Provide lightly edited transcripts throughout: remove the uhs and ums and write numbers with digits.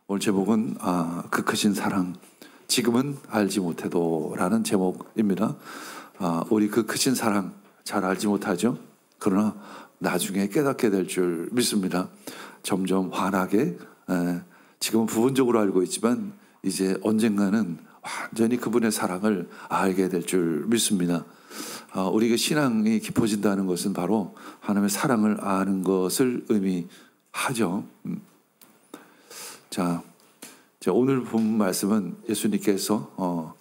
오늘 제목은 그 크신 사랑 지금은 알지 못해도 라는 제목입니다. 우리 그 크신 사랑 잘 알지 못하죠? 그러나 나중에 깨닫게 될 줄 믿습니다. 점점 환하게 지금은 부분적으로 알고 있지만 이제 언젠가는 완전히 그분의 사랑을 알게 될 줄 믿습니다. 우리가 신앙이 깊어진다는 것은 바로 하나님의 사랑을 아는 것을 의미하죠. 자, 오늘 본 말씀은 예수님께서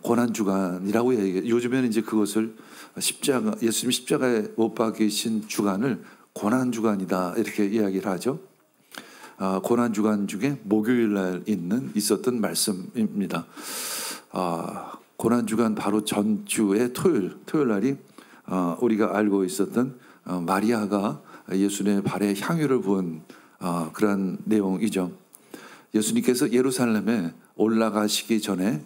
고난주간이라고 얘기해요. 요즘에는 이제 그것을 예수님 십자가에 못 박히신 주간을 고난주간이다 이렇게 이야기를 하죠. 고난주간 중에 목요일 날 있었던 말씀입니다. 고난주간 바로 전주의 토요일 날이 우리가 알고 있었던 마리아가 예수님의 발에 향유를 부은 그런 내용이죠. 예수님께서 예루살렘에 올라가시기 전에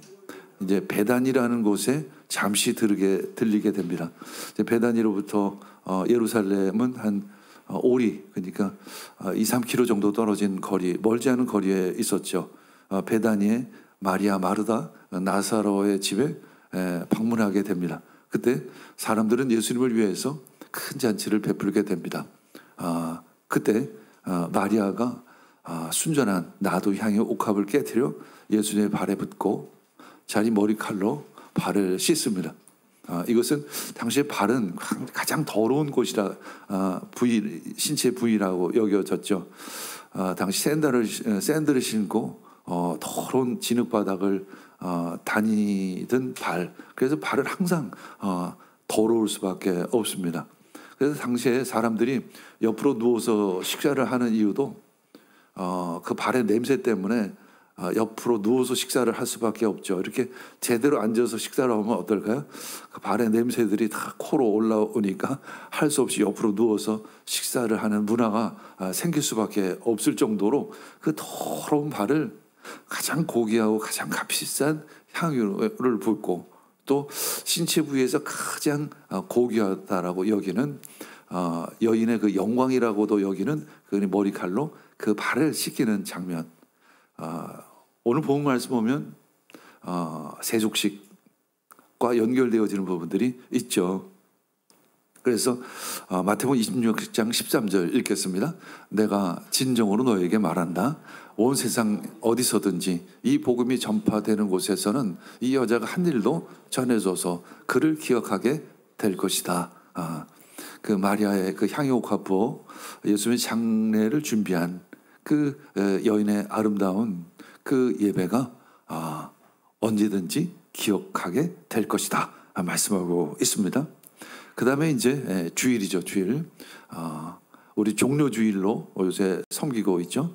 이제 베단이라는 곳에 잠시 들리게 됩니다. 베단이로부터 예루살렘은 한 오리, 그러니까 2-3km 정도 떨어진 거리, 멀지 않은 거리에 있었죠. 베다니에 마리아, 마르다, 나사로의 집에 방문하게 됩니다. 그때 사람들은 예수님을 위해서 큰 잔치를 베풀게 됩니다. 그때 마리아가 순전한 나도 향의 옥합을 깨뜨려 예수님의 발에 붓고 자기 머리칼로 발을 씻습니다. 이것은 당시에 발은 가장 더러운 곳이라 신체 부위라고 여겨졌죠. 당시 샌들을 신고 더러운 진흙바닥을 다니던 발, 그래서 발은 항상 더러울 수밖에 없습니다. 그래서 당시에 사람들이 옆으로 누워서 식사를 하는 이유도 그 발의 냄새 때문에 옆으로 누워서 식사를 할 수밖에 없죠. 이렇게 제대로 앉아서 식사를 하면 어떨까요? 그 발의 냄새들이 다 코로 올라오니까 할 수 없이 옆으로 누워서 식사를 하는 문화가 생길 수밖에 없을 정도로 그 더러운 발을 가장 고귀하고 가장 값비싼 향유를 붓고 또 신체 부위에서 가장 고귀하다라고 여기는 여인의 그 영광이라고도 여기는 그 머리칼로 그 발을 씻기는 장면. 오늘 본 말씀 보면 세족식과 연결되어지는 부분들이 있죠. 그래서 마태복음 26장 13절 읽겠습니다. 내가 진정으로 너에게 말한다. 온 세상 어디서든지 이 복음이 전파되는 곳에서는 이 여자가 한 일도 전해줘서 그를 기억하게 될 것이다. 그 마리아의 그 향유옥합 부어 예수님의 장례를 준비한 그 여인의 아름다운 그 예배가 언제든지 기억하게 될 것이다 말씀하고 있습니다. 그 다음에 이제 주일이죠. 주일. 우리 종료주일로 요새 섬기고 있죠.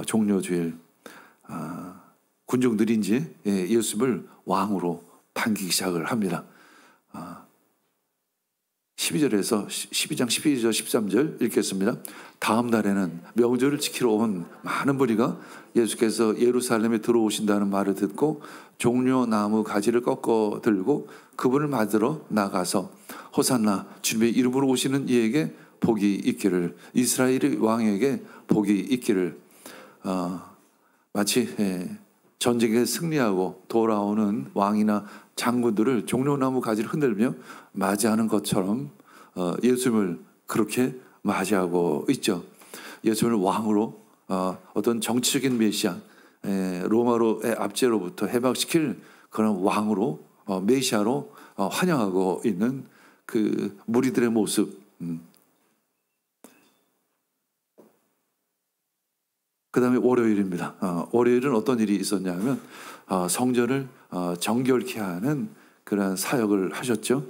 종료주일. 군중들이 이제 예수님을 왕으로 반기기 시작을 합니다. 12장 12절 13절 읽겠습니다. 다음 날에는 명절을 지키러 온 많은 무리가 예수께서 예루살렘에 들어오신다는 말을 듣고 종려나무 가지를 꺾어 들고 그분을 맞으러 나가서 호산나 주님의 이름으로 오시는 이에게 복이 있기를, 이스라엘의 왕에게 복이 있기를. 마치 전쟁에 승리하고 돌아오는 왕이나 장군들을 종려나무 가지를 흔들며 맞이하는 것처럼 예수님을 그렇게 맞이하고 있죠. 예수님을 왕으로 어떤 정치적인 메시아, 로마로의 압제로부터 해방시킬 그런 왕으로 메시아로 환영하고 있는 그 무리들의 모습. 그 다음에 월요일입니다. 월요일은 어떤 일이 있었냐면 성전을 정결케 하는 그런 사역을 하셨죠.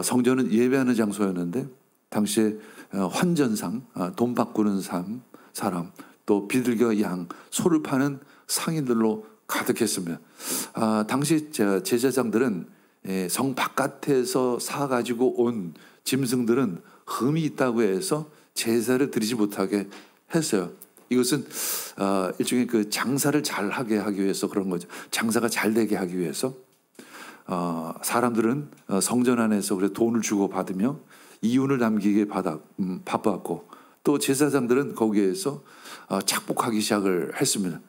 성전은 예배하는 장소였는데 당시에 환전상, 돈 바꾸는 사람, 또 비둘기와 양, 소를 파는 상인들로 가득했습니다. 당시 제사장들은 성 바깥에서 사가지고 온 짐승들은 흠이 있다고 해서 제사를 드리지 못하게 했어요. 이것은 일종의 그 장사를 잘하게 하기 위해서 그런 거죠. 장사가 잘 되게 하기 위해서 사람들은 성전 안에서 그래 돈을 주고 받으며 이윤을 남기게 바빴고 또 제사장들은 거기에서 착복하기 시작을 했습니다.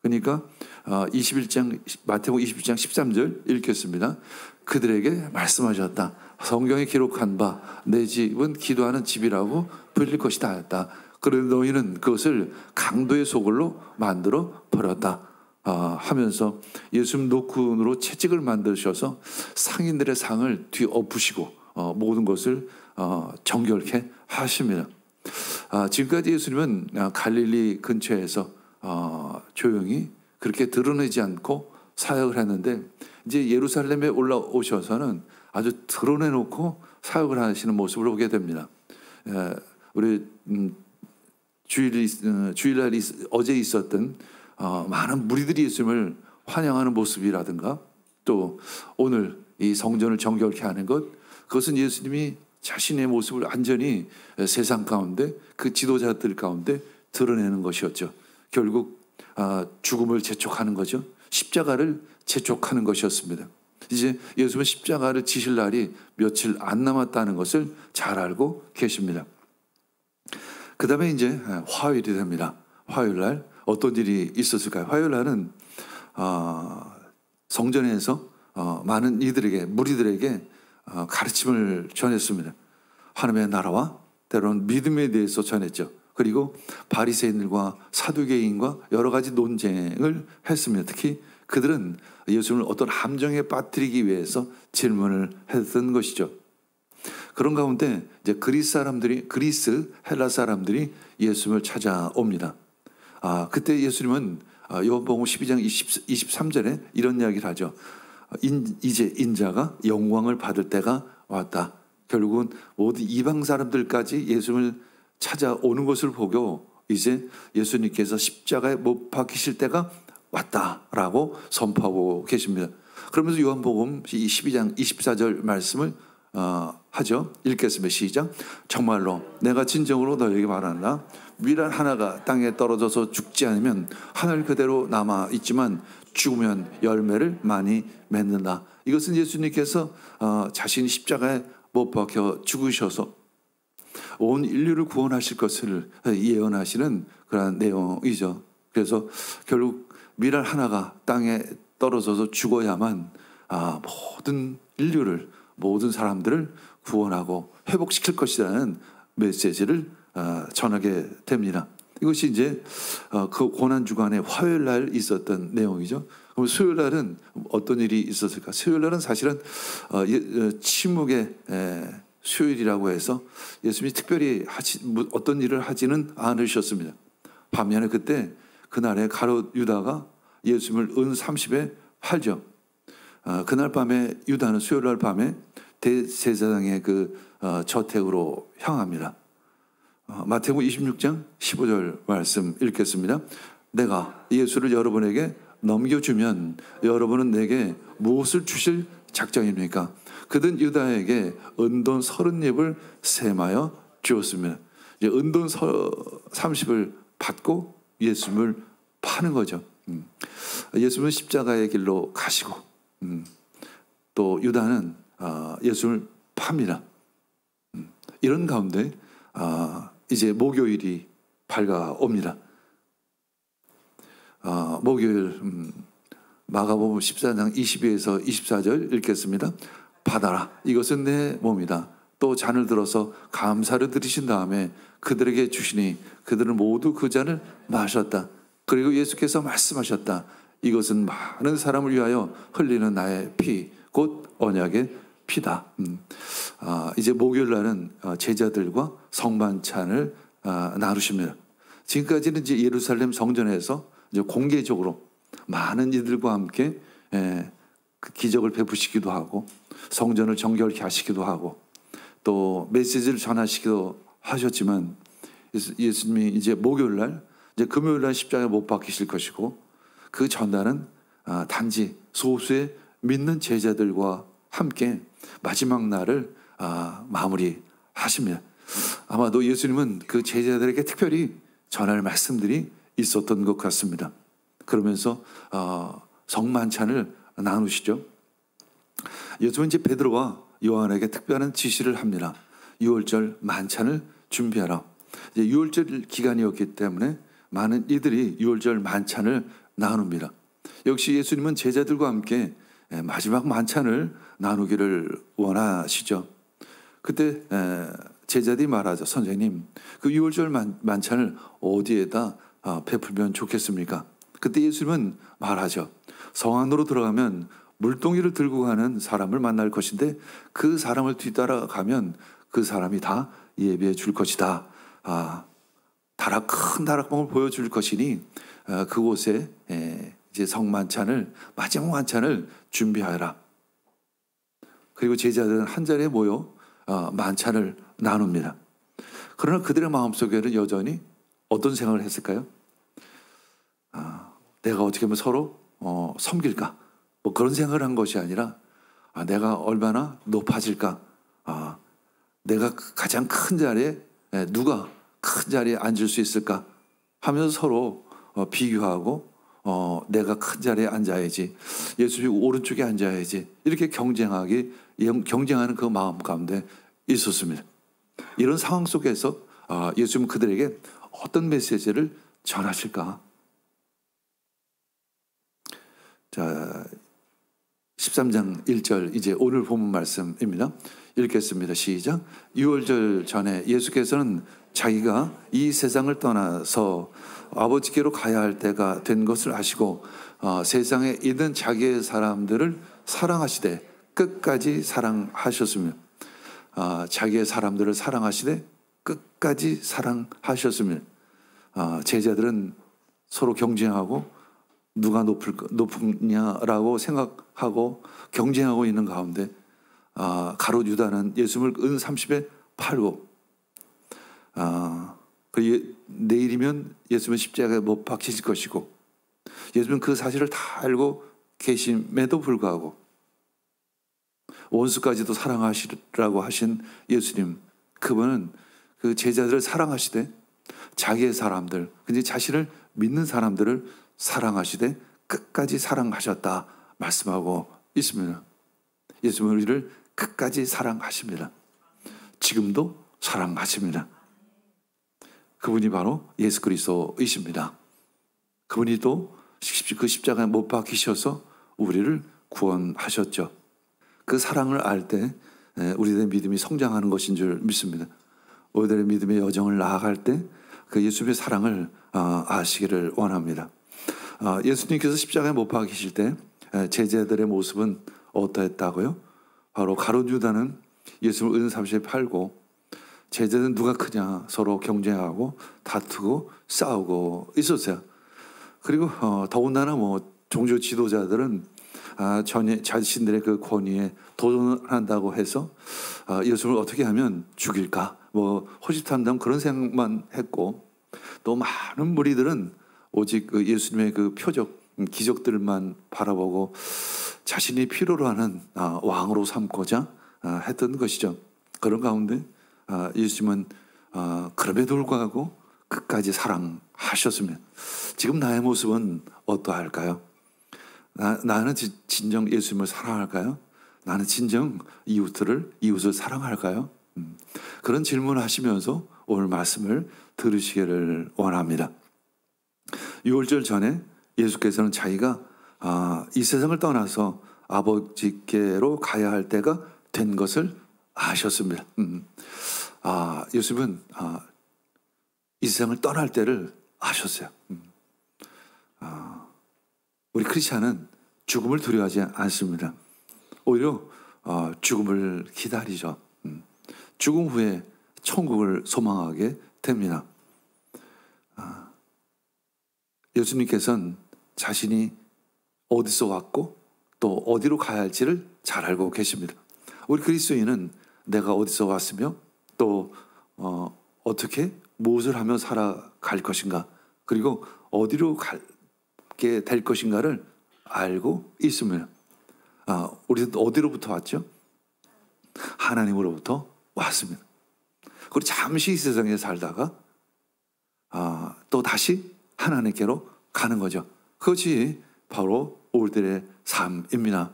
그러니까 21장 마태복음 21장 13절 읽겠습니다. 그들에게 말씀하셨다. 성경에 기록한 바 내 집은 기도하는 집이라고 불릴 것이다 하였다. 그런데 너희는 그것을 강도의 소굴로 만들어 버렸다 하면서 예수님 노군으로 채찍을 만드셔서 상인들의 상을 뒤엎으시고 모든 것을 정결케 하십니다. 지금까지 예수님은 갈릴리 근처에서 조용히 그렇게 드러내지 않고 사역을 했는데 이제 예루살렘에 올라오셔서는 아주 드러내놓고 사역을 하시는 모습을 보게 됩니다. 우리 주일날 어제 있었던 많은 무리들이 예수님을 환영하는 모습이라든가 또 오늘 이 성전을 정결케 하는 것, 그것은 예수님이 자신의 모습을 완전히 세상 가운데 그 지도자들 가운데 드러내는 것이었죠. 결국 죽음을 재촉하는 거죠. 십자가를 재촉하는 것이었습니다. 이제 예수님은 십자가를 지실 날이 며칠 안 남았다는 것을 잘 알고 계십니다. 그 다음에 이제 화요일이 됩니다. 화요일 날 어떤 일이 있었을까요? 화요일 날은 성전에서 많은 이들에게, 무리들에게 가르침을 전했습니다. 하나님의 나라와 때로는 믿음에 대해서 전했죠. 그리고 바리새인들과 사두개인과 여러 가지 논쟁을 했습니다. 특히 그들은 예수님을 어떤 함정에 빠뜨리기 위해서 질문을 했던 것이죠. 그런 가운데 이제 그리스 헬라 사람들이 예수님을 찾아옵니다. 그때 예수님은 요한복음 12장 23절에 이런 이야기를 하죠. 이제 인자가 영광을 받을 때가 왔다. 결국은 모든 이방 사람들까지 예수님을 찾아오는 것을 보고 이제 예수님께서 십자가에 못 박히실 때가 왔다라고 선포하고 계십니다. 그러면서 요한복음 12장 24절 말씀을 하죠. 읽겠습니다. 시작. 정말로 내가 진정으로 너에게 말한다. 밀알 하나가 땅에 떨어져서 죽지 않으면 하늘 그대로 남아 있지만 죽으면 열매를 많이 맺는다. 이것은 예수님께서 자신이 십자가에 못 박혀 죽으셔서 온 인류를 구원하실 것을 예언하시는 그런 내용이죠. 그래서 결국 밀알 하나가 땅에 떨어져서 죽어야만 모든 인류를, 모든 사람들을 구원하고 회복시킬 것이라는 메시지를 전하게 됩니다. 이것이 이제 그 고난주간의 화요일 날 있었던 내용이죠. 그럼 수요일 날은 어떤 일이 있었을까? 수요일 날은 사실은 침묵의 수요일이라고 해서 예수님이 특별히 어떤 일을 하지는 않으셨습니다. 반면에 그날에 가룟 유다가 예수님을 은 30에 팔죠. 그날 밤에 유다는 수요일 날 밤에 대제사장의 그 저택으로 향합니다. 마태복음 26장 15절 말씀 읽겠습니다. 내가 예수를 여러분에게 넘겨주면 여러분은 내게 무엇을 주실 작정입니까? 그는 유다에게 은돈 30립을 세마여 주었습니다. 이제 은돈 30을 받고 예수님을 파는 거죠. 예수님은 십자가의 길로 가시고 또 유다는 예수님을 팝니다. 이런 가운데 이제 목요일이 밝아옵니다. 목요일 마가복음 14장 22에서 24절 읽겠습니다. 받아라, 이것은 내 몸이다. 또 잔을 들어서 감사를 드리신 다음에 그들에게 주시니 그들은 모두 그 잔을 마셨다. 그리고 예수께서 말씀하셨다. 이것은 많은 사람을 위하여 흘리는 나의 피, 곧 언약의 피다. 이제 목요일 날은 제자들과 성만찬을 나누십니다. 지금까지는 이제 예루살렘 성전에서 이제 공개적으로 많은 이들과 함께 그 기적을 베푸시기도 하고 성전을 정결케 하시기도 하고 또 메시지를 전하시기도 하셨지만 예수님이 이제 목요일 날, 이제 금요일 날 십자가에 못 박히실 것이고 그 전날은 단지 소수의 믿는 제자들과 함께 마지막 날을 마무리하십니다. 아마도 예수님은 그 제자들에게 특별히 전할 말씀들이 있었던 것 같습니다. 그러면서 성만찬을 나누시죠. 예수님은 이제 베드로와 요한에게 특별한 지시를 합니다. 6월절 만찬을 준비하라. 이제 유월절 기간이었기 때문에 많은 이들이 유월절 만찬을 나눕니다. 역시 예수님은 제자들과 함께 마지막 만찬을 나누기를 원하시죠. 그때 제자들이 말하죠. 선생님, 그 유월절 만찬을 어디에다 베풀면 좋겠습니까? 그때 예수님은 말하죠. 성 안으로 들어가면 물동이를 들고 가는 사람을 만날 것인데 그 사람을 뒤따라가면 그 사람이 다 예배해 줄 것이다. 큰 다락방을 보여줄 것이니 그곳에 이제 성만찬을, 마지막 만찬을 준비하라. 그리고 제자들은 한 자리에 모여 만찬을 나눕니다. 그러나 그들의 마음속에는 여전히 어떤 생각을 했을까요? 내가 어떻게 하면 서로 섬길까? 뭐 그런 생각을 한 것이 아니라 내가 얼마나 높아질까? 내가 가장 큰 자리에 누가 큰 자리에 앉을 수 있을까? 하면서 서로 비교하고 내가 큰 자리에 앉아야지, 예수님 오른쪽에 앉아야지, 이렇게 경쟁하는 그 마음 가운데 있었습니다. 이런 상황 속에서 예수님은 그들에게 어떤 메시지를 전하실까? 자, 13장 1절, 이제 오늘 본문 말씀입니다. 읽겠습니다. 시작. 유월절 전에 예수께서는 자기가 이 세상을 떠나서 아버지께로 가야 할 때가 된 것을 아시고 세상에 있는 자기의 사람들을 사랑하시되 끝까지 사랑하셨으며, 자기의 사람들을 사랑하시되 끝까지 사랑하셨으며, 제자들은 서로 경쟁하고 누가 높으냐라고 생각하고 경쟁하고 있는 가운데 가롯 유다는 예수님을 은 30에 팔고 내일이면 예수님은 십자가에 못 박히실 것이고, 예수님은 그 사실을 다 알고 계심에도 불구하고 원수까지도 사랑하시라고 하신 예수님, 그분은 그 제자들을 사랑하시되 자기의 사람들, 근데 자신을 믿는 사람들을 사랑하시되 끝까지 사랑하셨다 말씀하고 있습니다. 예수님은 우리를 끝까지 사랑하십니다. 지금도 사랑하십니다. 그분이 바로 예수 그리스도이십니다. 그분이 또 그 십자가에 못 박히셔서 우리를 구원하셨죠. 그 사랑을 알 때 우리들의 믿음이 성장하는 것인 줄 믿습니다. 우리들의 믿음의 여정을 나아갈 때 그 예수님의 사랑을 아시기를 원합니다. 예수님께서 십자가에 못 박히실 때 제자들의 모습은 어떠했다고요? 바로 가룟 유다는 예수님을 은 30에 팔고, 제자들은 누가 크냐 서로 경쟁하고 다투고 싸우고 있었어요. 그리고 더군다나 종교 지도자들은 자신들의 그 권위에 도전한다고 해서 예수님을 어떻게 하면 죽일까, 호시탐탐 그런 생각만 했고, 또 많은 무리들은 오직 그 예수님의 그 표적 기적들만 바라보고 자신이 필요로 하는 왕으로 삼고자 했던 것이죠. 그런 가운데 예수님은 그럼에도 불구하고 끝까지 사랑하셨으면, 지금 나의 모습은 어떠할까요? 나는 진정 예수님을 사랑할까요? 나는 진정 이웃을 사랑할까요? 그런 질문을 하시면서 오늘 말씀을 들으시기를 원합니다. 유월절 전에 예수께서는 자기가 이 세상을 떠나서 아버지께로 가야 할 때가 된 것을 아셨습니다. 예수님은 이 세상을 떠날 때를 아셨어요. 우리 크리스찬은 죽음을 두려워하지 않습니다. 오히려 죽음을 기다리죠. 죽음 후에 천국을 소망하게 됩니다. 예수님께서는 자신이 어디서 왔고 또 어디로 가야 할지를 잘 알고 계십니다. 우리 그리스도인은 내가 어디서 왔으며 또 어떻게 무엇을 하며 살아갈 것인가, 그리고 어디로 가게 될 것인가를 알고 있습니다. 우리는 어디로부터 왔죠? 하나님으로부터 왔습니다. 그리고 잠시 이 세상에 살다가 또 다시 하나님께로 가는 거죠. 그것이 바로 우리들의 삶입니다.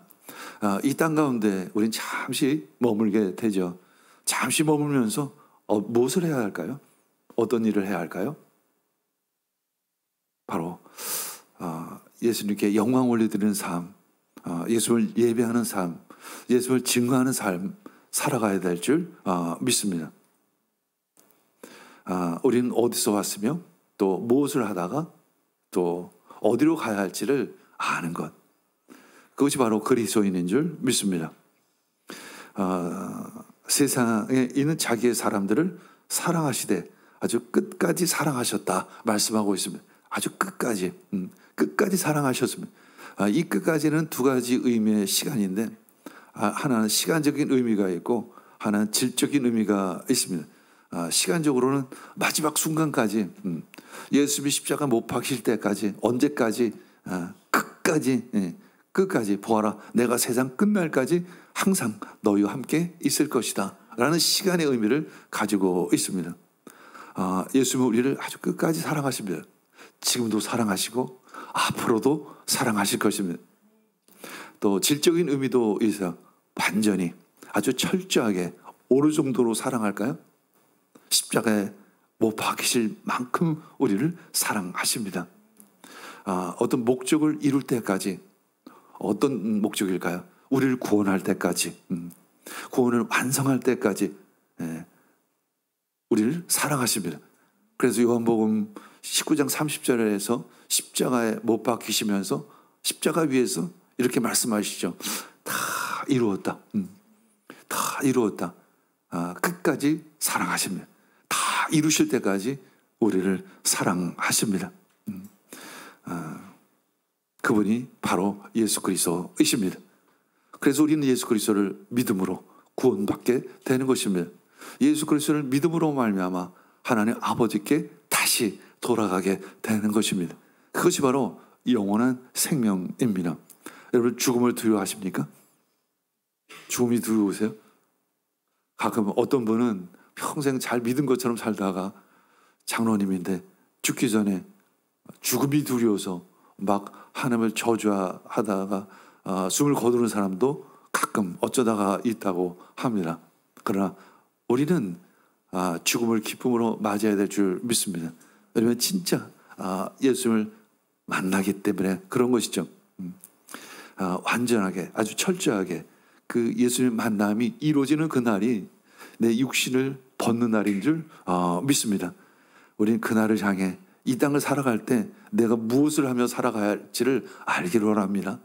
이 땅 가운데 우린 잠시 머물게 되죠. 잠시 머물면서 무엇을 해야 할까요? 어떤 일을 해야 할까요? 바로 예수님께 영광 올려드리는 삶, 예수를 예배하는 삶, 예수를 증거하는 삶 살아가야 될 줄 믿습니다. 우리는 어디서 왔으며 또 무엇을 하다가 또 어디로 가야 할지를 아는 것, 그것이 바로 그리스도인인 줄 믿습니다. 세상에 있는 자기의 사람들을 사랑하시되 아주 끝까지 사랑하셨다 말씀하고 있습니다. 아주 끝까지 사랑하셨습니다. 이 끝까지는 두 가지 의미의 시간인데, 하나는 시간적인 의미가 있고 하나는 질적인 의미가 있습니다. 시간적으로는 마지막 순간까지, 예수님이 십자가 못 박히실 때까지, 언제까지, 끝까지 보아라, 내가 세상 끝날까지 항상 너희와 함께 있을 것이다 라는 시간의 의미를 가지고 있습니다. 예수님은 우리를 아주 끝까지 사랑하십니다. 지금도 사랑하시고 앞으로도 사랑하실 것입니다. 또 질적인 의미도 있어요. 완전히 아주 철저하게 어느 정도로 사랑할까요? 십자가에 못 박히실 만큼 우리를 사랑하십니다. 어떤 목적을 이룰 때까지. 어떤 목적일까요? 우리를 구원할 때까지, 구원을 완성할 때까지 우리를 사랑하십니다. 그래서 요한복음 19장 30절에서 십자가에 못 박히시면서 십자가 위에서 이렇게 말씀하시죠. 다 이루었다. 다 이루었다. 끝까지 사랑하십니다. 다 이루실 때까지 우리를 사랑하십니다. 그분이 바로 예수 그리스도이십니다. 그래서 우리는 예수 그리스도를 믿음으로 구원받게 되는 것입니다. 예수 그리스도를 믿음으로 말미암아 하나님 아버지께 다시 돌아가게 되는 것입니다. 그것이 바로 영원한 생명입니다. 여러분, 죽음을 두려워하십니까? 죽음이 두려우세요? 가끔 어떤 분은 평생 잘 믿은 것처럼 살다가 장로님인데 죽기 전에 죽음이 두려워서 막 하나님을 저주하다가 숨을 거두는 사람도 가끔 어쩌다가 있다고 합니다. 그러나 우리는 죽음을 기쁨으로 맞아야 될 줄 믿습니다. 왜냐하면 진짜 예수님을 만나기 때문에 그런 것이죠. 완전하게, 아주 철저하게 그 예수님 만남이 이루어지는 그날이 내 육신을 벗는 날인 줄 믿습니다. 우리는 그날을 향해 이 땅을 살아갈 때 내가 무엇을 하며 살아가야 할지를 알기를 원합니다.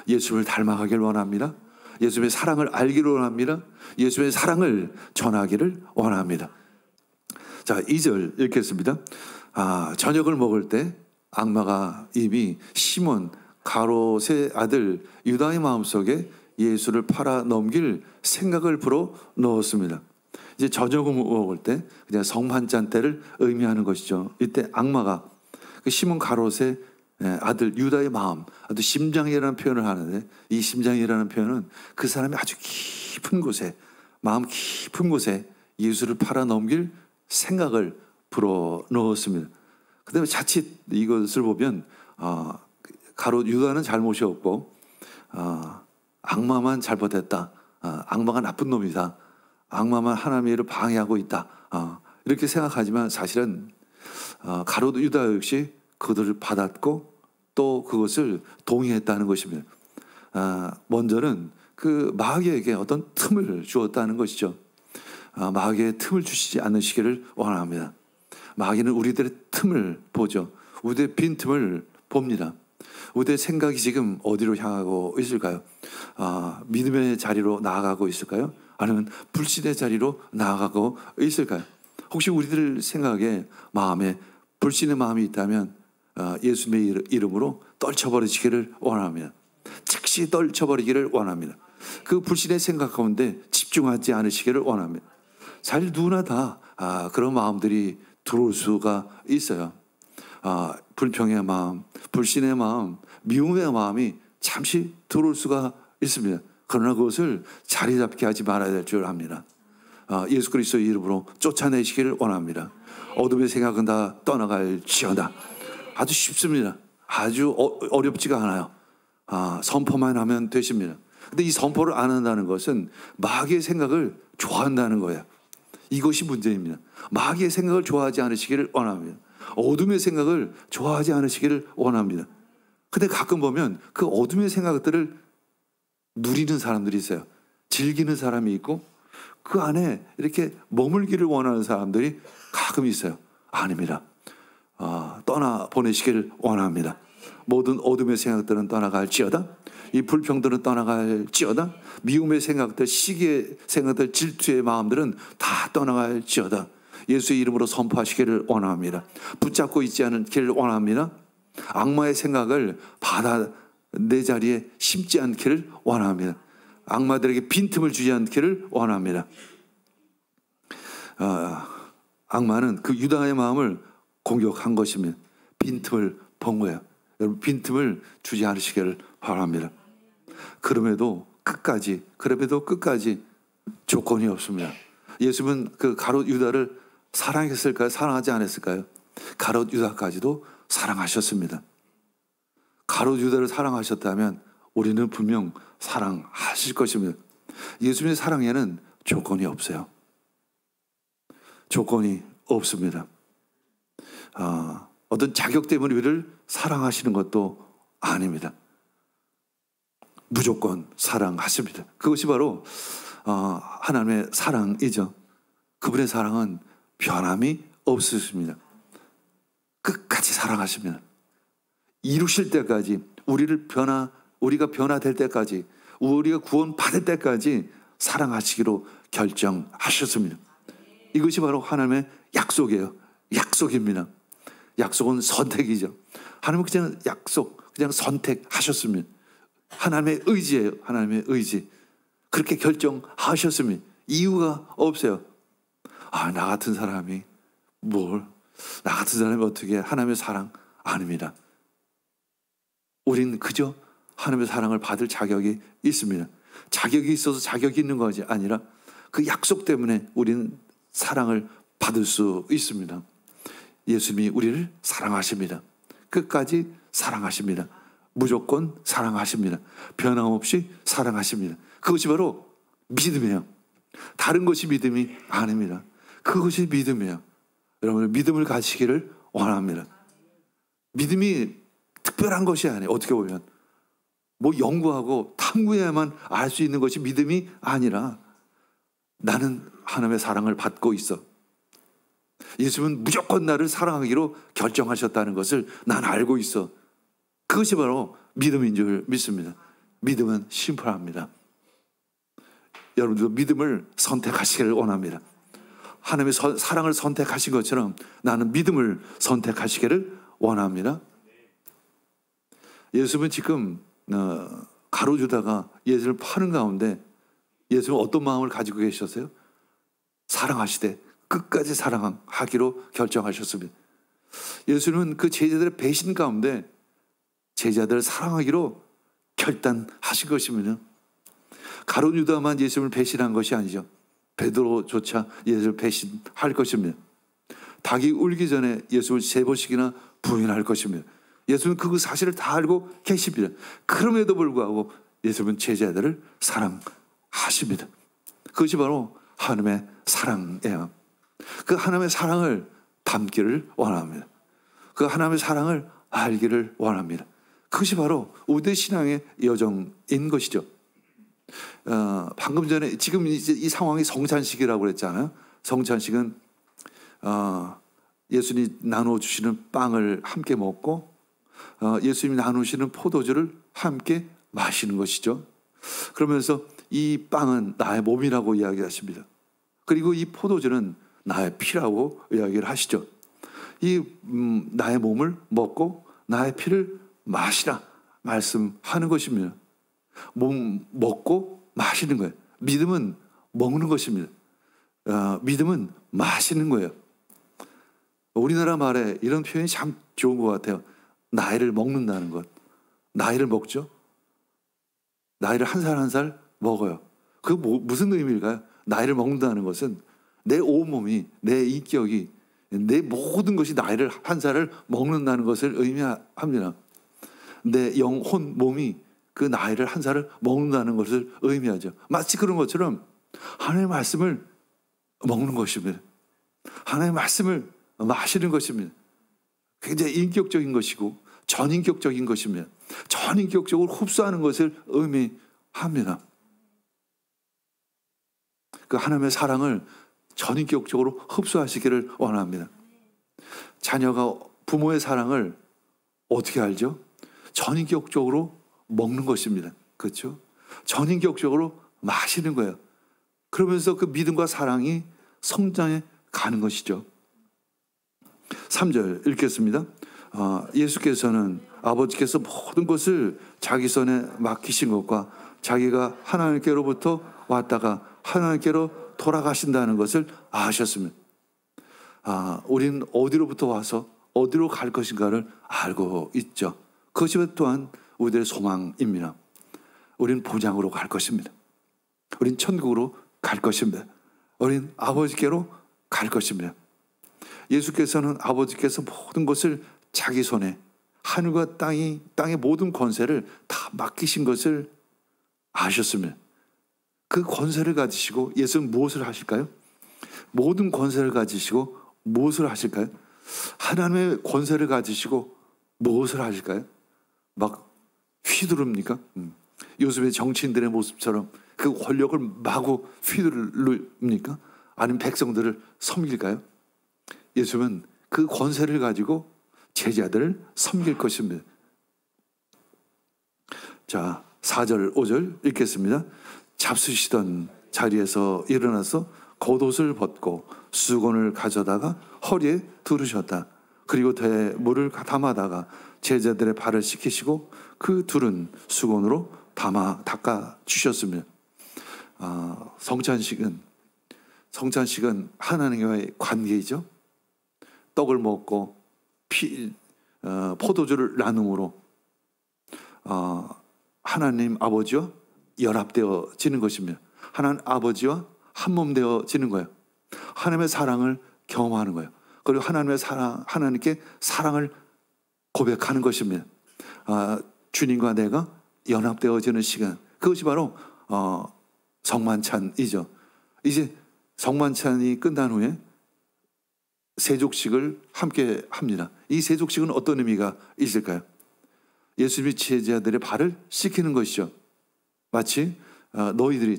예수님을 닮아가길 원합니다. 예수님의 사랑을 알기를 원합니다. 예수님의 사랑을 전하기를 원합니다. 자, 2절 읽겠습니다. 저녁을 먹을 때 악마가 이미 시몬 가롯의 아들 유다의 마음속에 예수를 팔아 넘길 생각을 불어 넣었습니다. 이제 저녁을 먹을 때 그냥 성만찬 때를 의미하는 것이죠. 이때 악마가 그 시몬 가롯의 아들 유다의 마음, 아주 심장이라는 표현을 하는데, 이 심장이라는 표현은 그 사람이 아주 깊은 곳에, 마음 깊은 곳에 예수를 팔아 넘길 생각을 불어 넣었습니다. 그다음에 자칫 이것을 보면 가롯 유다는 잘못이 없고 악마만 잘못했다. 악마가 나쁜 놈이다. 악마만 하나님의 일을 방해하고 있다. 이렇게 생각하지만 사실은 가롯 유다 역시 그들을 받았고 또 그것을 동의했다는 것입니다. 먼저는 그 마귀에게 어떤 틈을 주었다는 것이죠. 마귀의 틈을 주시지 않으시기를 원합니다. 마귀는 우리들의 틈을 보죠. 우리의 빈틈을 봅니다. 우리의 생각이 지금 어디로 향하고 있을까요? 믿음의 자리로 나아가고 있을까요? 아니면 불신의 자리로 나아가고 있을까요? 혹시 우리들 생각에 마음에 불신의 마음이 있다면 예수님의 이름으로 떨쳐버리시기를 원합니다. 즉시 떨쳐버리기를 원합니다. 그 불신의 생각 가운데 집중하지 않으시기를 원합니다. 사실 누구나 다 그런 마음들이 들어올 수가 있어요. 불평의 마음, 불신의 마음, 미움의 마음이 잠시 들어올 수가 있습니다. 그러나 그것을 자리 잡게 하지 말아야 될 줄 압니다. 예수 그리스도의 이름으로 쫓아내시기를 원합니다. 어둠의 생각은 다 떠나갈지어다. 아주 쉽습니다. 아주 어렵지가 않아요. 선포만 하면 되십니다. 근데 이 선포를 안 한다는 것은 마귀의 생각을 좋아한다는 거예요. 이것이 문제입니다. 마귀의 생각을 좋아하지 않으시기를 원합니다. 어둠의 생각을 좋아하지 않으시기를 원합니다. 근데 가끔 보면 그 어둠의 생각들을 누리는 사람들이 있어요. 즐기는 사람이 있고 그 안에 이렇게 머물기를 원하는 사람들이 가끔 있어요. 아닙니다. 떠나보내시기를 원합니다. 모든 어둠의 생각들은 떠나갈지어다. 이 불평들은 떠나갈지어다. 미움의 생각들, 시기의 생각들, 질투의 마음들은 다 떠나갈지어다. 예수의 이름으로 선포하시기를 원합니다. 붙잡고 있지 않기를 원합니다. 악마의 생각을 받아 내 자리에 심지 않기를 원합니다. 악마들에게 빈틈을 주지 않기를 원합니다. 악마는 그 유다의 마음을 공격한 것입니다. 빈틈을 본 거예요. 여러분, 빈틈을 주지 않으시기를 바랍니다. 그럼에도 끝까지 조건이 없습니다. 예수님은 그 가롯 유다를 사랑했을까요? 사랑하지 않았을까요? 가롯 유다까지도 사랑하셨습니다. 가롯 유다를 사랑하셨다면 우리는 분명 사랑하실 것입니다. 예수님의 사랑에는 조건이 없어요. 조건이 없습니다. 어떤 자격 때문에 우리를 사랑하시는 것도 아닙니다. 무조건 사랑하십니다. 그것이 바로 하나님의 사랑이죠. 그분의 사랑은 변함이 없으십니다. 끝까지 사랑하십니다. 이루실 때까지, 우리가 변화될 때까지, 우리가 구원받을 때까지 사랑하시기로 결정하셨습니다. 이것이 바로 하나님의 약속이에요. 약속입니다. 약속은 선택이죠. 하나님은 그냥 그냥 선택하셨습니다. 하나님의 의지예요. 하나님의 의지. 그렇게 결정하셨습니다. 이유가 없어요. 나 같은 사람이 나 같은 사람이 어떻게 하나님의 사랑 아닙니다. 우린 그저 하나님의 사랑을 받을 자격이 있습니다. 자격이 있어서 자격이 있는 것이 아니라 그 약속 때문에 우리는 사랑을 받을 수 있습니다. 예수님이 우리를 사랑하십니다. 끝까지 사랑하십니다. 무조건 사랑하십니다. 변함없이 사랑하십니다. 그것이 바로 믿음이에요. 다른 것이 믿음이 아닙니다. 그것이 믿음이에요. 여러분, 믿음을 가지시기를 원합니다. 믿음이 특별한 것이 아니에요. 어떻게 보면 연구하고 탐구해야만 알 수 있는 것이 믿음이 아니라 나는 하나님의 사랑을 받고 있어. 예수님은 무조건 나를 사랑하기로 결정하셨다는 것을 난 알고 있어. 그것이 바로 믿음인 줄 믿습니다. 믿음은 심플합니다. 여러분들도 믿음을 선택하시기를 원합니다. 하나님의 사랑을 선택하신 것처럼 나는 믿음을 선택하시기를 원합니다. 예수님은 지금 가롯 유다가 예수를 파는 가운데 예수님은 어떤 마음을 가지고 계셨어요? 사랑하시되 끝까지 사랑하기로 결정하셨습니다. 예수님은 그 제자들의 배신 가운데 제자들을 사랑하기로 결단하신 것입니다. 가롯 유다만 예수님을 배신한 것이 아니죠. 베드로조차 예수를 배신할 것입니다. 닭이 울기 전에 예수를 3번씩이나 부인할 것입니다. 예수는 그 사실을 다 알고 계십니다. 그럼에도 불구하고 예수는 제자들을 사랑하십니다. 그것이 바로 하나님의 사랑이에요. 그 하나님의 사랑을 담기를 원합니다. 그 하나님의 사랑을 알기를 원합니다. 그것이 바로 우리의 신앙의 여정인 것이죠. 방금 전에 지금 이제 이 상황이 성찬식이라고 그랬잖아요. 성찬식은 예수님이 나누어 주시는 빵을 함께 먹고 예수님이 나누시는 포도주를 함께 마시는 것이죠. 그러면서 이 빵은 나의 몸이라고 이야기하십니다. 그리고 이 포도주는 나의 피라고 이야기를 하시죠. 이 나의 몸을 먹고 나의 피를 마시라 말씀하는 것입니다. 몸 먹고 마시는 거예요. 믿음은 먹는 것입니다. 믿음은 마시는 거예요. 우리나라 말에 이런 표현이 참 좋은 것 같아요. 나이를 먹는다는 것. 나이를 먹죠. 나이를 한 살 한 살 먹어요. 그게 무슨 의미일까요? 나이를 먹는다는 것은 내 온몸이, 내 인격이, 내 모든 것이 나이를 한 살을 먹는다는 것을 의미합니다. 내 영혼, 몸이 그 나이를 한 살을 먹는다는 것을 의미하죠. 마치 그런 것처럼 하나님의 말씀을 먹는 것입니다. 하나님의 말씀을 마시는 것입니다. 굉장히 인격적인 것이고 전인격적인 것입니다. 전인격적으로 흡수하는 것을 의미합니다. 그 하나님의 사랑을 전인격적으로 흡수하시기를 원합니다. 자녀가 부모의 사랑을 어떻게 알죠? 전인격적으로 먹는 것입니다. 그렇죠? 전인격적으로 마시는 거예요. 그러면서 그 믿음과 사랑이 성장해 가는 것이죠. 3절 읽겠습니다. 예수께서는 아버지께서 모든 것을 자기 손에 맡기신 것과 자기가 하나님께로부터 왔다가 하나님께로 돌아가신다는 것을 아셨습니다. 우리는 어디로부터 와서 어디로 갈 것인가를 알고 있죠. 그것이 또한 우리들의 소망입니다. 우리는 본향으로 갈 것입니다. 우리는 천국으로 갈 것입니다. 우리는 아버지께로 갈 것입니다. 예수께서는 아버지께서 모든 것을 자기 손에 하늘과 땅의 모든 권세를 다 맡기신 것을 아셨습니다. 그 권세를 가지시고 예수는 무엇을 하실까요? 모든 권세를 가지시고 무엇을 하실까요? 하나님의 권세를 가지시고 무엇을 하실까요? 막 휘두릅니까? 요즘의 정치인들의 모습처럼 그 권력을 마구 휘두릅니까? 아니면 백성들을 섬길까요? 예수는 그 권세를 가지고 제자들을 섬길 것입니다. 자, 4절, 5절 읽겠습니다. 잡수시던 자리에서 일어나서 겉옷을 벗고 수건을 가져다가 허리에 두르셨다. 그리고 대에 물을 담아다가 제자들의 발을 씻기시고 그 둘은 수건으로 닦아 주셨습니다. 성찬식은 하나님과의 관계이죠. 떡을 먹고 포도주를 나눔으로 하나님 아버지와 연합되어지는 것입니다. 하나님 아버지와 한몸 되어지는 거예요. 하나님의 사랑을 경험하는 거예요. 그리고 하나님께 사랑을 고백하는 것입니다. 주님과 내가 연합되어지는 시간, 그것이 바로 성만찬이죠. 이제 성만찬이 끝난 후에 세족식을 함께 합니다. 이 세족식은 어떤 의미가 있을까요? 예수님이 제자들의 발을 씻기는 것이죠. 마치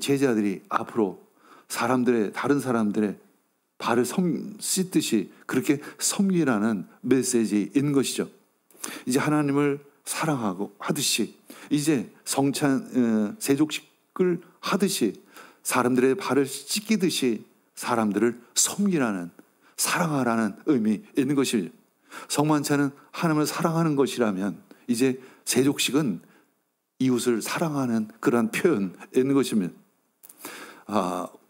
제자들이 앞으로 다른 사람들의 발을 씻듯이 그렇게 섬기라는 메시지 있는 것이죠. 이제 하나님을 사랑하고 하듯이 이제 세족식을 하듯이 사람들의 발을 씻기듯이 사람들을 섬기라는, 사랑하라는 의미 있는 것이죠. 성만찬은 하나님을 사랑하는 것이라면 이제 세족식은 이웃을 사랑하는 그러한 표현 있는 것입니다.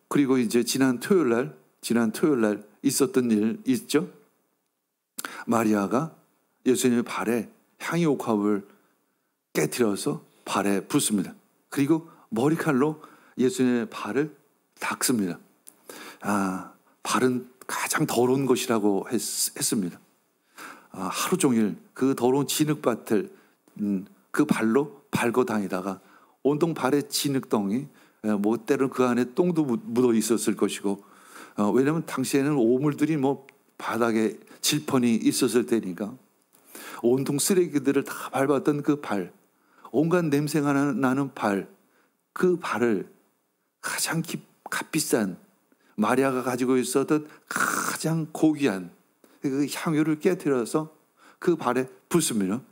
그리고 이제 지난 토요일 날 있었던 일 있죠. 마리아가 예수님의 발에 향유옥합을 깨뜨려서 발에 붓습니다. 그리고 머리칼로 예수님의 발을 닦습니다. 발은 가장 더러운 것이라고 했습니다. 하루 종일 그 더러운 진흙밭을 그 발로 밟고 다니다가 온통 발에 진흙덩이, 때로는 그 안에 똥도 묻어 있었을 것이고, 왜냐하면 당시에는 오물들이 바닥에 질펀이 있었을 때니까 온통 쓰레기들을 다 밟았던 그 발, 온갖 냄새가 나는 발, 그 발을 가장 값비싼 마리아가 가지고 있었던 가장 고귀한 그 향유를 깨뜨려서 그 발에 붓습니다.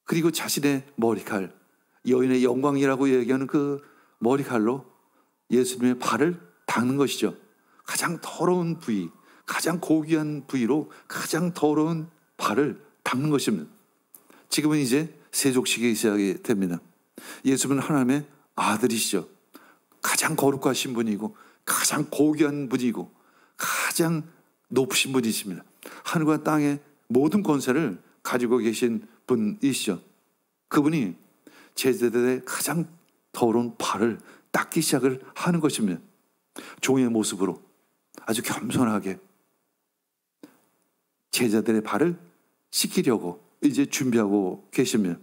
그리고 자신의 머리칼, 여인의 영광이라고 얘기하는 그 머리칼로 예수님의 발을 닦는 것이죠. 가장 더러운 부위, 가장 고귀한 부위로 가장 더러운 발을 닦는 것입니다. 지금은 이제 세족식이 시작이 됩니다. 예수님은 하나님의 아들이시죠. 가장 거룩하신 분이고 가장 고귀한 분이고 가장 높으신 분이십니다. 하늘과 땅의 모든 권세를 가지고 계신 분이시죠. 그분이 제자들의 가장 더러운 발을 닦기 시작을 하는 것입니다. 종의 모습으로 아주 겸손하게 제자들의 발을 씻기려고 이제 준비하고 계십니다.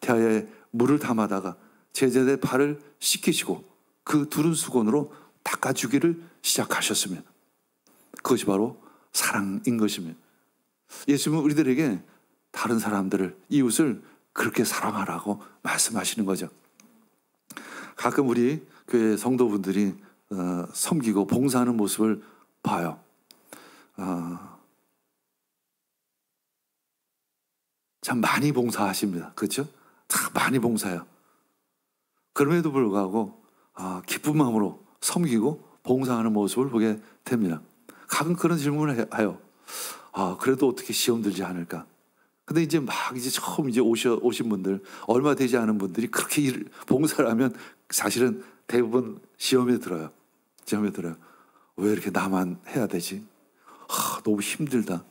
대야에 물을 담아다가 제자들의 발을 씻기시고 그 두른 수건으로 닦아주기를 시작하셨으면 그것이 바로 사랑인 것입니다. 예수님은 우리들에게 다른 사람들을, 이웃을 그렇게 사랑하라고 말씀하시는 거죠. 가끔 우리 교회 성도분들이 섬기고 봉사하는 모습을 봐요. 참 많이 봉사하십니다. 그렇죠? 참 많이 봉사해요. 그럼에도 불구하고 기쁜 마음으로 섬기고 봉사하는 모습을 보게 됩니다. 가끔 그런 질문을 해요. 그래도 어떻게 시험 들지 않을까? 근데 이제 처음 오신 분들, 얼마 되지 않은 분들이 그렇게 봉사를 하면 사실은 대부분 시험에 들어요. 왜 이렇게 나만 해야 되지? 너무 힘들다.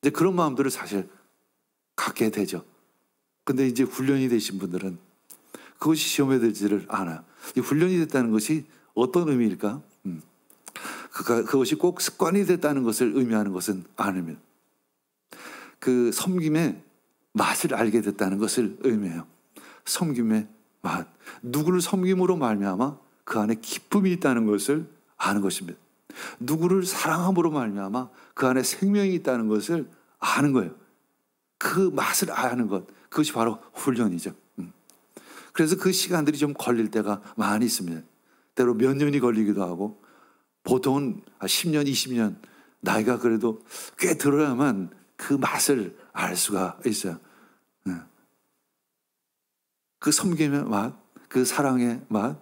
이제 그런 마음들을 사실 갖게 되죠. 근데 이제 훈련이 되신 분들은 그것이 시험에 들지를 않아요. 이 훈련이 됐다는 것이 어떤 의미일까? 그것이 꼭 습관이 됐다는 것을 의미하는 것은 아닙니다. 그 섬김의 맛을 알게 됐다는 것을 의미해요. 섬김의 맛. 누구를 섬김으로 말미암아 그 안에 기쁨이 있다는 것을 아는 것입니다. 누구를 사랑함으로 말미암아 그 안에 생명이 있다는 것을 아는 거예요. 그 맛을 아는 것, 그것이 바로 훈련이죠. 그래서 그 시간들이 좀 걸릴 때가 많이 있습니다. 때로 몇 년이 걸리기도 하고, 보통은 10년, 20년 나이가 그래도 꽤 들어야만 그 맛을 알 수가 있어요. 그 섬김의 맛, 그 사랑의 맛,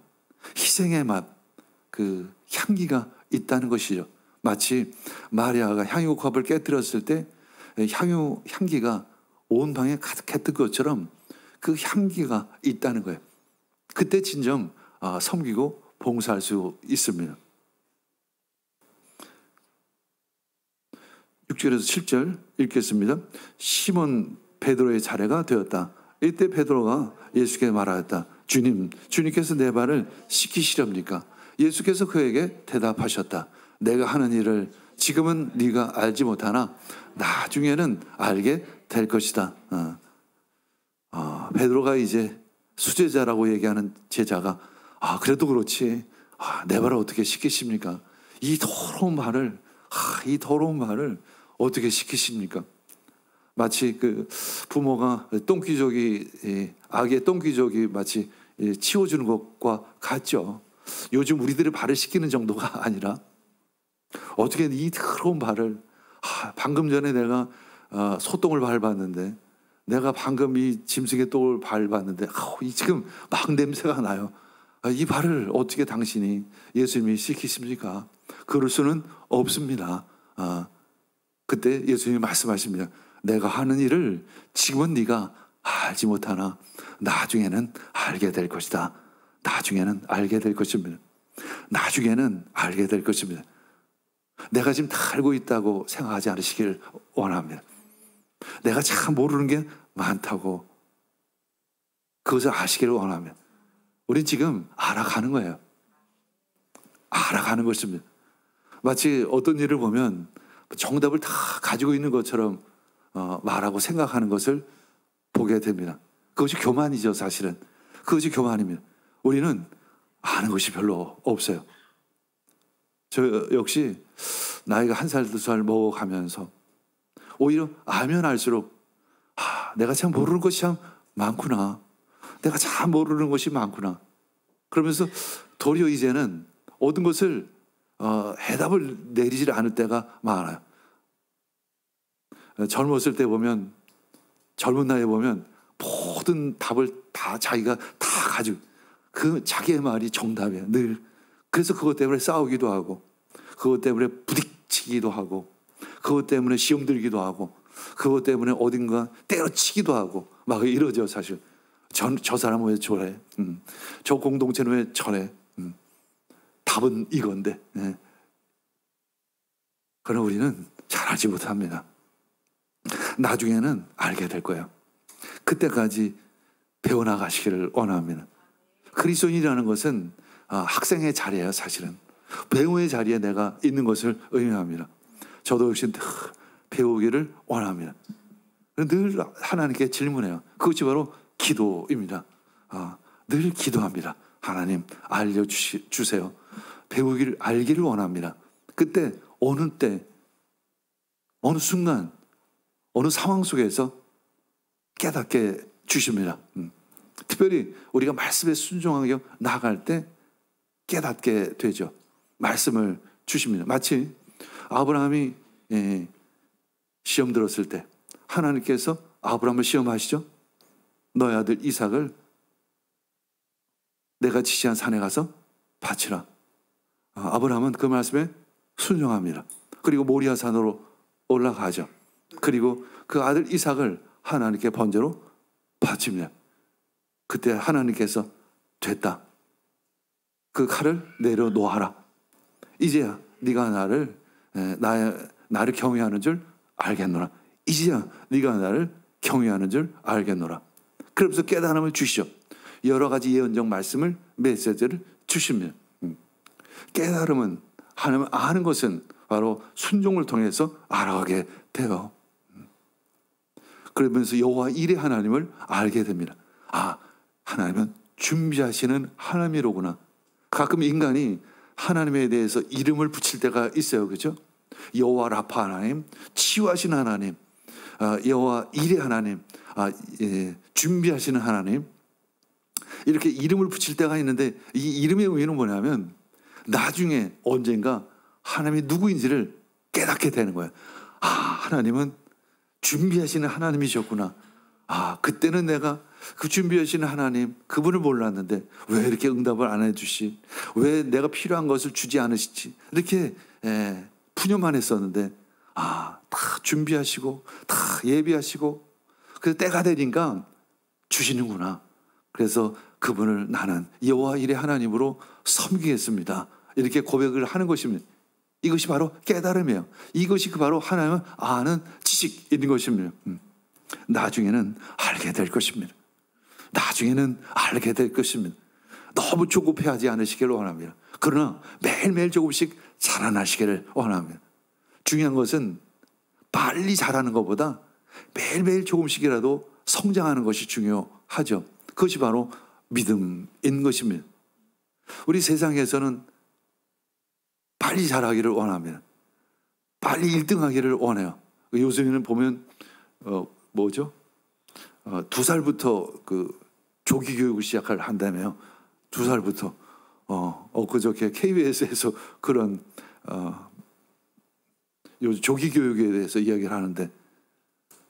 희생의 맛, 그 향기가 있다는 것이죠. 마치 마리아가 향유컵을 깨뜨렸을 때 향기가 온 방에 가득했던 것처럼 그 향기가 있다는 거예요. 그때 진정 섬기고 봉사할 수 있습니다. 6절에서 7절 읽겠습니다. 시몬 베드로의 차례가 되었다. 이때 베드로가 예수께 말하였다. 주님, 주님께서 내 발을 씻기시렵니까? 예수께서 그에게 대답하셨다. 내가 하는 일을 지금은 네가 알지 못하나 나중에는 알게 될 것이다. 베드로가 이제 수제자라고 얘기하는 제자가 그래도 그렇지 내 발을 어떻게 씻기십니까? 이 더러운 말을 어떻게 씻기십니까? 마치 그 부모가 아기의 똥기저귀 마치 치워주는 것과 같죠. 요즘 우리들의 발을 씻기는 정도가 아니라 어떻게 이 더러운 발을 방금 전에 내가 소똥을 밟았는데, 내가 방금 이 짐승의 똥을 밟았는데 지금 막 냄새가 나요. 이 발을 어떻게 당신이 예수님이 씻기십니까? 그럴 수는 없습니다. 그때 예수님이 말씀하십니다. 내가 하는 일을 지금은 네가 알지 못하나 나중에는 알게 될 것이다. 나중에는 알게 될 것입니다. 나중에는 알게 될 것입니다. 내가 지금 다 알고 있다고 생각하지 않으시길 원합니다. 내가 참 모르는 게 많다고 그것을 아시기를 원합니다. 우린 지금 알아가는 거예요. 알아가는 것입니다. 마치 어떤 일을 보면 정답을 다 가지고 있는 것처럼 말하고 생각하는 것을 보게 됩니다. 그것이 교만이죠, 사실은. 그것이 교만입니다. 우리는 아는 것이 별로 없어요. 저 역시 나이가 1살, 2살 먹어가면서 오히려 알면 알수록 내가 참 모르는 것이 참 많구나. 내가 참 모르는 것이 많구나. 그러면서 도리어 이제는 모든 것을 해답을 내리지 않을 때가 많아요. 젊었을 때 보면, 젊은 나이에 보면 모든 답을 다 자기가 다 가지고 그 자기의 말이 정답이에요. 늘. 그래서 그것 때문에 싸우기도 하고, 그것 때문에 부딪히기도 하고, 그것 때문에 시험 들기도 하고, 그것 때문에 어딘가 때려치기도 하고 막 이러죠, 사실. 저 사람은 왜 저래? 저 공동체는 왜 저래? 답은 이건데. 그러나 우리는 잘 알지 못합니다. 나중에는 알게 될 거예요. 그때까지 배워나가시기를 원합니다. 그리스도인이라는 것은 학생의 자리예요, 사실은. 배우의 자리에 내가 있는 것을 의미합니다. 저도 역시 배우기를 원합니다. 늘 하나님께 질문해요. 그것이 바로 기도입니다. 늘 기도합니다. 하나님 알려주세요. 배우기를 알기를 원합니다. 그때 어느 때 어느 순간 어느 상황 속에서 깨닫게 주십니다. 특별히 우리가 말씀에 순종하게 나아갈 때 깨닫게 되죠. 말씀을 주십니다. 마치 아브라함이 시험 들었을 때 하나님께서 아브라함을 시험하시죠. 너의 아들 이삭을 내가 지시한 산에 가서 바치라. 아브라함은 그 말씀에 순종합니다. 그리고 모리아 산으로 올라가죠. 그리고 그 아들 이삭을 하나님께 번제로 바칩니다. 그때 하나님께서 됐다. 그 칼을 내려놓아라. 이제야 네가 나를 경외하는 줄 알겠노라. 이제야 네가 나를 경외하는 줄 알겠노라. 그러면서 깨달음을 주시죠. 여러 가지 예언적 말씀을 메시지를 주십니다. 깨달음은 하나님을 아는 것은 바로 순종을 통해서 알아가게 돼요. 그러면서 여호와 일의 하나님을 알게 됩니다. 하나님은 준비하시는 하나님이로구나. 가끔 인간이 하나님에 대해서 이름을 붙일 때가 있어요. 그렇죠? 여호와 라파 하나님, 치유하시는 하나님, 여호와 일의 하나님, 준비하시는 하나님, 이렇게 이름을 붙일 때가 있는데 이 이름의 의미는 뭐냐면 나중에 언젠가 하나님이 누구인지를 깨닫게 되는 거예요. 하나님은 준비하시는 하나님이셨구나. 그때는 내가 그 준비하시는 하나님, 그분을 몰랐는데 왜 이렇게 응답을 안 해주시? 왜 내가 필요한 것을 주지 않으시지? 이렇게 푸념만 했었는데 다 준비하시고 다 예비하시고 그래서 때가 되니까 주시는구나. 그래서 그분을 나는 여호와 일의 하나님으로 섬기겠습니다. 이렇게 고백을 하는 것입니다. 이것이 바로 깨달음이에요. 이것이 바로 하나님을 아는 지식인 것입니다. 나중에는 알게 될 것입니다. 나중에는 알게 될 것입니다. 너무 조급해하지 않으시기를 원합니다. 그러나 매일매일 조금씩 자라나시기를 원합니다. 중요한 것은 빨리 자라는 것보다 매일매일 조금씩이라도 성장하는 것이 중요하죠. 그것이 바로 믿음인 것입니다. 우리 세상에서는 빨리 자라기를 원합니다. 빨리 1등하기를 원해요. 요즘에는 보면 2살부터 그 조기 교육을 시작을 한다며요. 2살부터 그저께 KBS에서 그런 요즘 조기 교육에 대해서 이야기를 하는데,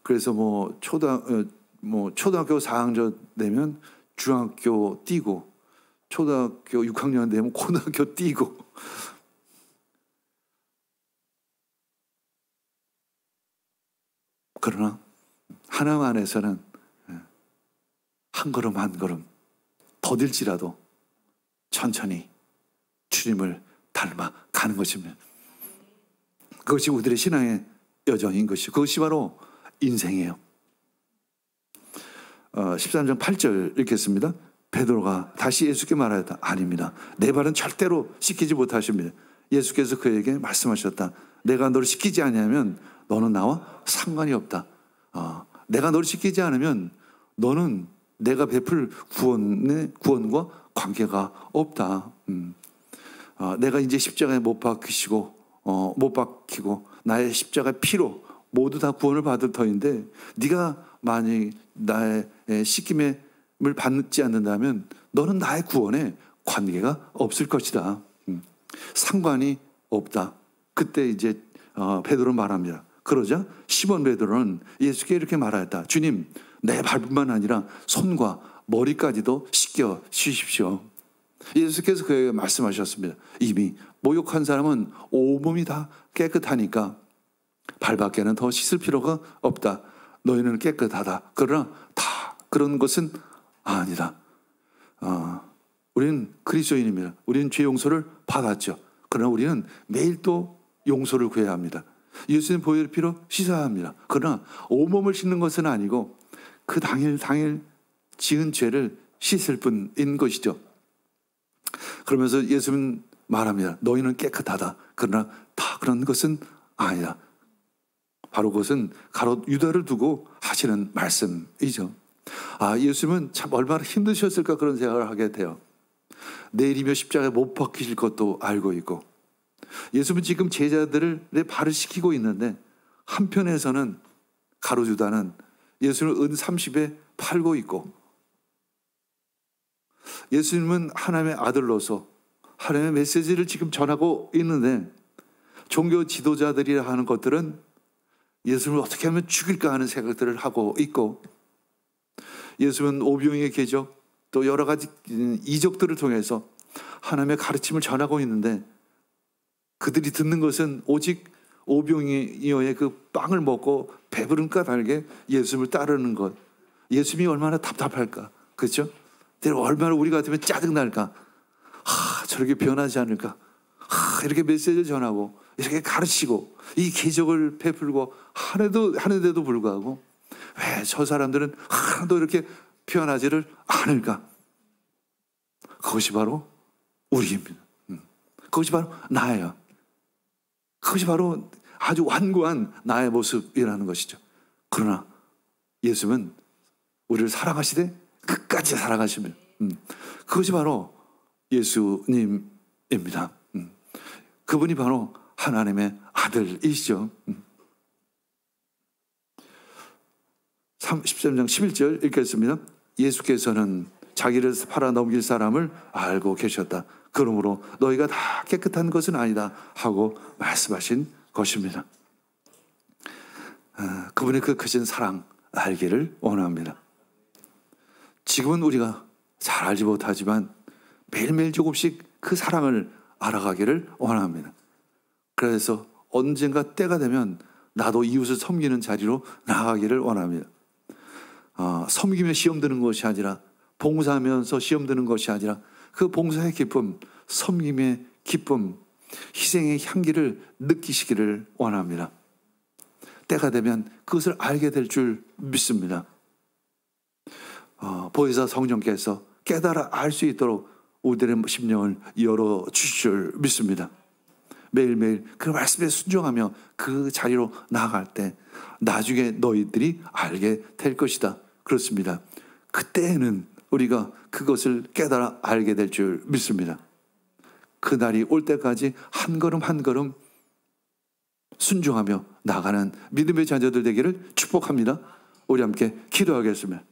그래서 초등학교 4학년 되면 중학교 뛰고, 초등학교 6학년 되면 고등학교 뛰고. 그러나 하나님 안에서는 한 걸음 한 걸음 더딜지라도 천천히 주님을 닮아 가는 것입니다. 그것이 우리들의 신앙의 여정인 것이고, 그것이 바로 인생이에요. 13장 8절 읽겠습니다. 베드로가 다시 예수께 말하였다. 아닙니다. 내 발은 절대로 씻기지 못하십니다. 예수께서 그에게 말씀하셨다. 내가 너를 씻기지 아니하면 너는 나와 상관이 없다. 내가 너를 씻기지 않으면 너는 내가 베풀 구원과 관계가 없다. 내가 이제 십자가에 못 박히고 나의 십자가 피로 모두 다 구원을 받을 터인데, 네가 만약 나의 씻김을 받지 않는다면 너는 나의 구원에 관계가 없을 것이다. 상관이 없다. 그때 이제 베드로 말합니다. 그러자 시몬 베드로는 예수께 이렇게 말하였다. 주님, 내 발뿐만 아니라 손과 머리까지도 씻겨 주십시오. 예수께서 그에게 말씀하셨습니다. 이미 목욕한 사람은 온몸이 다 깨끗하니까 발밖에는 더 씻을 필요가 없다. 너희는 깨끗하다. 그러나 다 그런 것은 아니다. 우리는 그리스도인입니다. 우리는 죄 용서를 받았죠. 그러나 우리는 매일 또 용서를 구해야 합니다. 예수님 보혈 피로 씻어야 합니다. 그러나 온몸을 씻는 것은 아니고 그 당일 지은 죄를 씻을 뿐인 것이죠. 그러면서 예수님은 말합니다. 너희는 깨끗하다. 그러나 다 그런 것은 아니다. 바로 그것은 가롯 유다를 두고 하시는 말씀이죠. 예수님은 참 얼마나 힘드셨을까 그런 생각을 하게 돼요. 내리며 십자가에 못 박히실 것도 알고 있고, 예수님은 지금 제자들을 발을 시키고 있는데 한편에서는 가룟유다는 예수를 은 30에 팔고 있고, 예수님은 하나님의 아들로서 하나님의 메시지를 지금 전하고 있는데 종교 지도자들이라 하는 것들은 예수님을 어떻게 하면 죽일까 하는 생각들을 하고 있고, 예수님은 오병이의 궤적 또 여러 가지 이적들을 통해서 하나님의 가르침을 전하고 있는데 그들이 듣는 것은 오직 오병이어의 그 빵을 먹고 배부른가 달게 예수님을 따르는 것. 예수님이 얼마나 답답할까, 그렇죠? 얼마나 우리 같으면 짜증날까, 저렇게 변하지 않을까, 이렇게 메시지를 전하고 이렇게 가르치고 이 기적을 베풀고 하는데도 불구하고 왜 저 사람들은 하나도 이렇게 변하지를 않을까? 그것이 바로 우리입니다. 그것이 바로 나예요. 그것이 바로 아주 완고한 나의 모습이라는 것이죠. 그러나 예수님은 우리를 사랑하시되 끝까지 사랑하시며, 그것이 바로 예수님입니다. 그분이 바로 하나님의 아들이시죠. 13장 11절 읽겠습니다. 예수께서는 자기를 팔아 넘길 사람을 알고 계셨다. 그러므로 너희가 다 깨끗한 것은 아니다 하고 말씀하신 것입니다. 그분의 그 크신 사랑 알기를 원합니다. 지금은 우리가 잘 알지 못하지만 매일매일 조금씩 그 사랑을 알아가기를 원합니다. 그래서 언젠가 때가 되면 나도 이웃을 섬기는 자리로 나아가기를 원합니다. 섬기며 시험 드는 것이 아니라, 봉사하면서 시험 드는 것이 아니라 그 봉사의 기쁨, 섬김의 기쁨, 희생의 향기를 느끼시기를 원합니다. 때가 되면 그것을 알게 될 줄 믿습니다. 보혜사 성령께서 깨달아 알 수 있도록 우리들의 심령을 열어주실 줄 믿습니다. 매일매일 그 말씀에 순종하며 그 자리로 나아갈 때 나중에 너희들이 알게 될 것이다. 그렇습니다. 그때에는 우리가 그것을 깨달아 알게 될 줄 믿습니다. 그날이 올 때까지 한 걸음 한 걸음 순종하며 나가는 믿음의 자녀들 되기를 축복합니다. 우리 함께 기도하겠습니다.